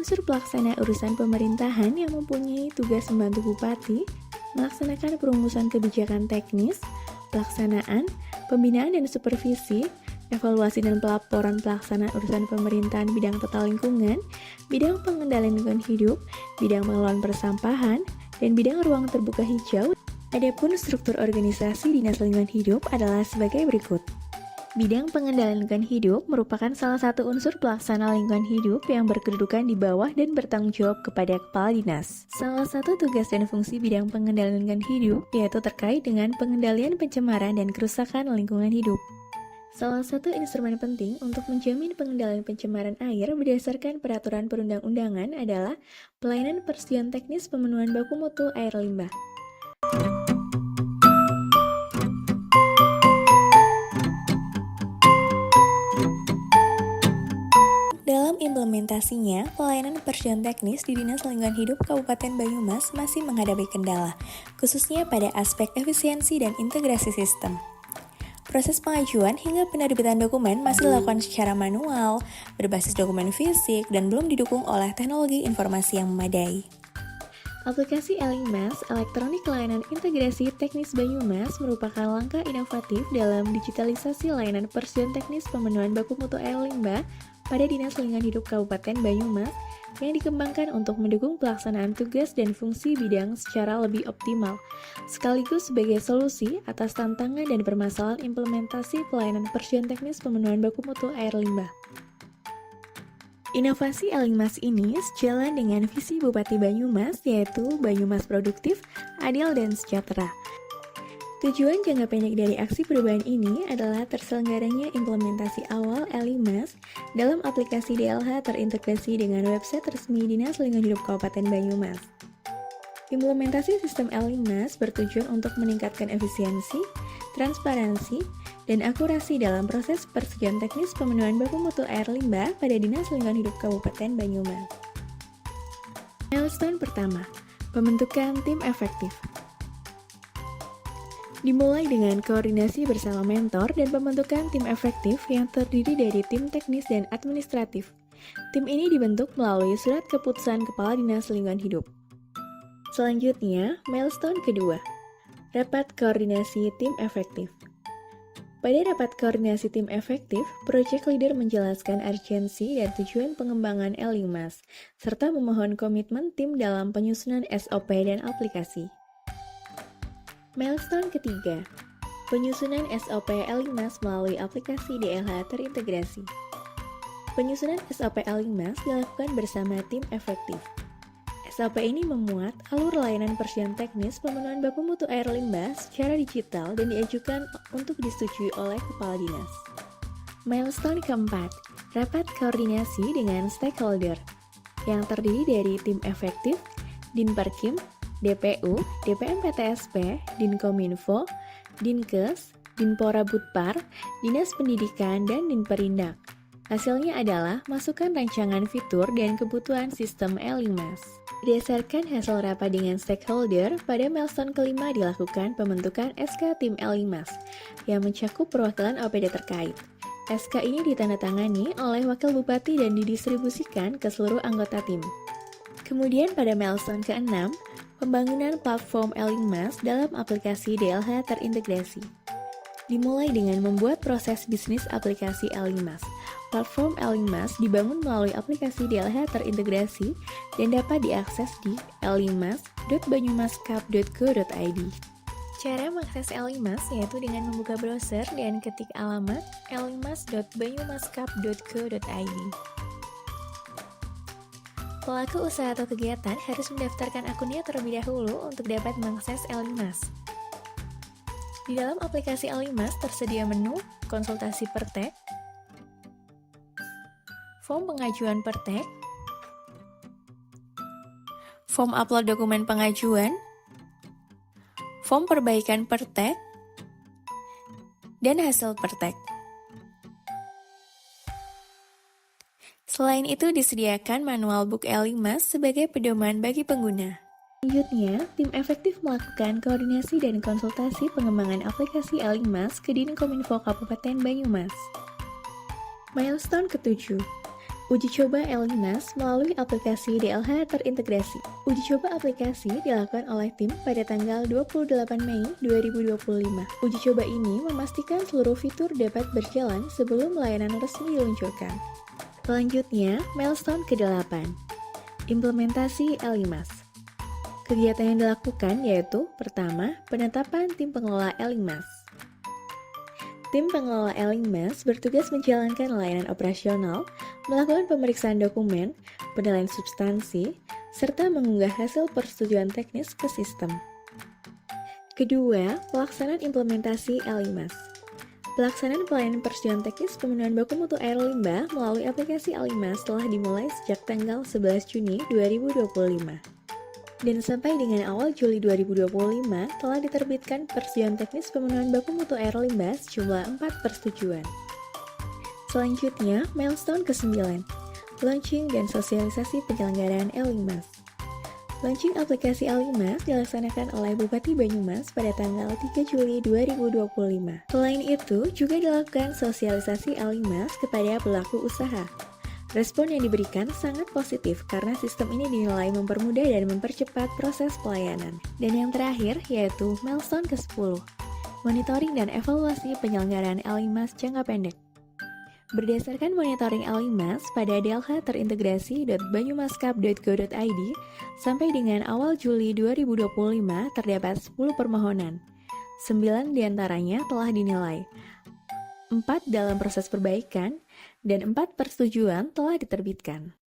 unsur pelaksana urusan pemerintahan yang mempunyai tugas membantu Bupati melaksanakan perumusan kebijakan teknis, pelaksanaan, pembinaan dan supervisi, evaluasi dan pelaporan pelaksanaan urusan pemerintahan bidang tata lingkungan, bidang pengendalian lingkungan hidup, bidang pengelolaan persampahan, dan bidang ruang terbuka hijau. Adapun struktur organisasi Dinas Lingkungan Hidup adalah sebagai berikut. Bidang pengendalian lingkungan hidup merupakan salah satu unsur pelaksana lingkungan hidup yang berkedudukan di bawah dan bertanggung jawab kepada kepala dinas. Salah satu tugas dan fungsi bidang pengendalian lingkungan hidup yaitu terkait dengan pengendalian pencemaran dan kerusakan lingkungan hidup. Salah satu instrumen penting untuk menjamin pengendalian pencemaran air berdasarkan peraturan perundang-undangan adalah pelayanan persetujuan teknis pemenuhan baku mutu air limbah. Dalam implementasinya, pelayanan persetujuan teknis di Dinas Lingkungan Hidup Kabupaten Banyumas masih menghadapi kendala, khususnya pada aspek efisiensi dan integrasi sistem. Proses pengajuan hingga penerbitan dokumen masih dilakukan secara manual, berbasis dokumen fisik, dan belum didukung oleh teknologi informasi yang memadai. Aplikasi Elimas, Elektronik Layanan Integrasi Teknis Banyumas, merupakan langkah inovatif dalam digitalisasi layanan persetujuan teknis pemenuhan baku mutu air limbah pada Dinas Lingkungan Hidup Kabupaten Banyumas yang dikembangkan untuk mendukung pelaksanaan tugas dan fungsi bidang secara lebih optimal, sekaligus sebagai solusi atas tantangan dan permasalahan implementasi pelayanan persetujuan teknis pemenuhan baku mutu air limbah. Inovasi Elimas ini sejalan dengan visi Bupati Banyumas, yaitu Banyumas Produktif, Adil, dan Sejahtera. Tujuan jangka pendek dari aksi perubahan ini adalah terselenggaranya implementasi awal Elimas dalam aplikasi DLH terintegrasi dengan website resmi Dinas Lingkungan Hidup Kabupaten Banyumas. Implementasi sistem Elimas bertujuan untuk meningkatkan efisiensi, transparansi, dan akurasi dalam proses persetujuan teknis pemenuhan baku mutu air limbah pada Dinas Lingkungan Hidup Kabupaten Banyumas. Milestone pertama, pembentukan tim efektif. Dimulai dengan koordinasi bersama mentor dan pembentukan tim efektif yang terdiri dari tim teknis dan administratif. Tim ini dibentuk melalui surat keputusan Kepala Dinas Lingkungan Hidup. Selanjutnya, milestone kedua, rapat koordinasi tim efektif. Pada rapat koordinasi tim efektif, project leader menjelaskan urgensi dan tujuan pengembangan Elimas, serta memohon komitmen tim dalam penyusunan SOP dan aplikasi. Milestone ketiga, penyusunan SOP Elimas melalui aplikasi DLH terintegrasi. Penyusunan SOP Elimas dilakukan bersama tim efektif. SOP ini memuat alur layanan persetujuan teknis pemenuhan baku mutu air limbah secara digital dan diajukan untuk disetujui oleh Kepala Dinas. Milestone keempat, rapat koordinasi dengan stakeholder yang terdiri dari tim efektif, Dinperkim, DPU, DPM-PTSP, Dinkominfo, Dinkes, Dinpora Butpar, Dinas Pendidikan, dan Dinperindak. Hasilnya adalah masukan rancangan fitur dan kebutuhan sistem Elimas. Berdasarkan hasil rapat dengan stakeholder, pada milestone kelima dilakukan pembentukan SK Tim Elimas yang mencakup perwakilan OPD terkait. SK ini ditandatangani oleh Wakil Bupati dan didistribusikan ke seluruh anggota tim. Kemudian pada milestone ke-6, pembangunan platform Elimas dalam aplikasi DLH terintegrasi. Dimulai dengan membuat proses bisnis aplikasi Elimas. Platform Elimas dibangun melalui aplikasi DLH terintegrasi dan dapat diakses di elimas.banyumaskap.go.id. Cara mengakses Elimas yaitu dengan membuka browser dan ketik alamat elimas.banyumaskap.go.id. Pelaku usaha atau kegiatan harus mendaftarkan akunnya terlebih dahulu untuk dapat mengakses Elimas. Di dalam aplikasi Elimas tersedia menu konsultasi pertek, form pengajuan pertek, form upload dokumen pengajuan, form perbaikan pertek, dan hasil pertek. Selain itu disediakan manual book Elimas sebagai pedoman bagi pengguna. Selanjutnya, tim efektif melakukan koordinasi dan konsultasi pengembangan aplikasi Elimas ke Dinkominfo Kabupaten Banyumas. Milestone ke-7, Uji coba Elimas melalui aplikasi DLH terintegrasi. Uji coba aplikasi dilakukan oleh tim pada tanggal 28 Mei 2025. Uji coba ini memastikan seluruh fitur dapat berjalan sebelum layanan resmi diluncurkan. Selanjutnya, milestone ke-8. Implementasi Elimas. Kegiatan yang dilakukan yaitu pertama, penetapan tim pengelola Elimas. Tim pengelola Elimas bertugas menjalankan layanan operasional, melakukan pemeriksaan dokumen, penilaian substansi, serta mengunggah hasil persetujuan teknis ke sistem. Kedua, pelaksanaan implementasi Elimas. Pelaksanaan pelayanan persetujuan teknis pemenuhan baku mutu air limbah melalui aplikasi Elimas telah dimulai sejak tanggal 11 Juni 2025. Dan sampai dengan awal Juli 2025 telah diterbitkan persetujuan teknis pemenuhan baku mutu air limbah sejumlah 4 persetujuan. Selanjutnya, milestone ke-9, launching dan sosialisasi penyelenggaraan Elimas. Launching aplikasi Elimas dilaksanakan oleh Bupati Banyumas pada tanggal 3 Juli 2025. Selain itu, juga dilakukan sosialisasi Elimas kepada pelaku usaha. Respon yang diberikan sangat positif karena sistem ini dinilai mempermudah dan mempercepat proses pelayanan. Dan yang terakhir yaitu milestone ke-10, monitoring dan evaluasi penyelenggaraan Elimas jangka pendek. Berdasarkan monitoring Elimas pada delha terintegrasi.banyumaskap.go.id sampai dengan awal Juli 2025 terdapat 10 permohonan. 9 diantaranya telah dinilai, 4 dalam proses perbaikan, dan 4 persetujuan telah diterbitkan.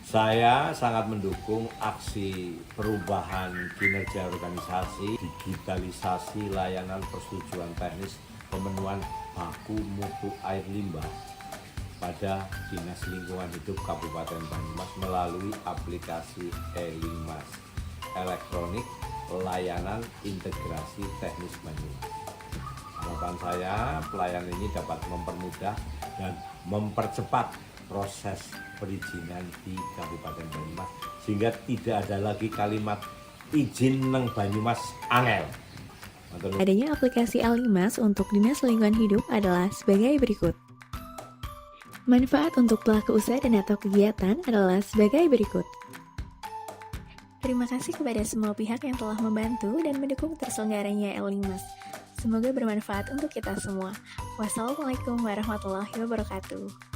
Saya sangat mendukung aksi perubahan kinerja organisasi, digitalisasi layanan persetujuan teknis pemenuhan baku mutu air limbah pada Dinas Lingkungan Hidup Kabupaten Banyumas melalui aplikasi Elimas, elektronik layanan integrasi teknis Banyumas. Harapan saya pelayanan ini dapat mempermudah dan mempercepat proses perizinan di Kabupaten Banyumas sehingga tidak ada lagi kalimat izin nang Banyumas angel. Adanya aplikasi Elimas untuk Dinas Lingkungan Hidup adalah sebagai berikut. Manfaat untuk pelaku usaha dan atau kegiatan adalah sebagai berikut. Terima kasih kepada semua pihak yang telah membantu dan mendukung terselenggaranya Elimas. Semoga bermanfaat untuk kita semua. Wassalamualaikum warahmatullahi wabarakatuh.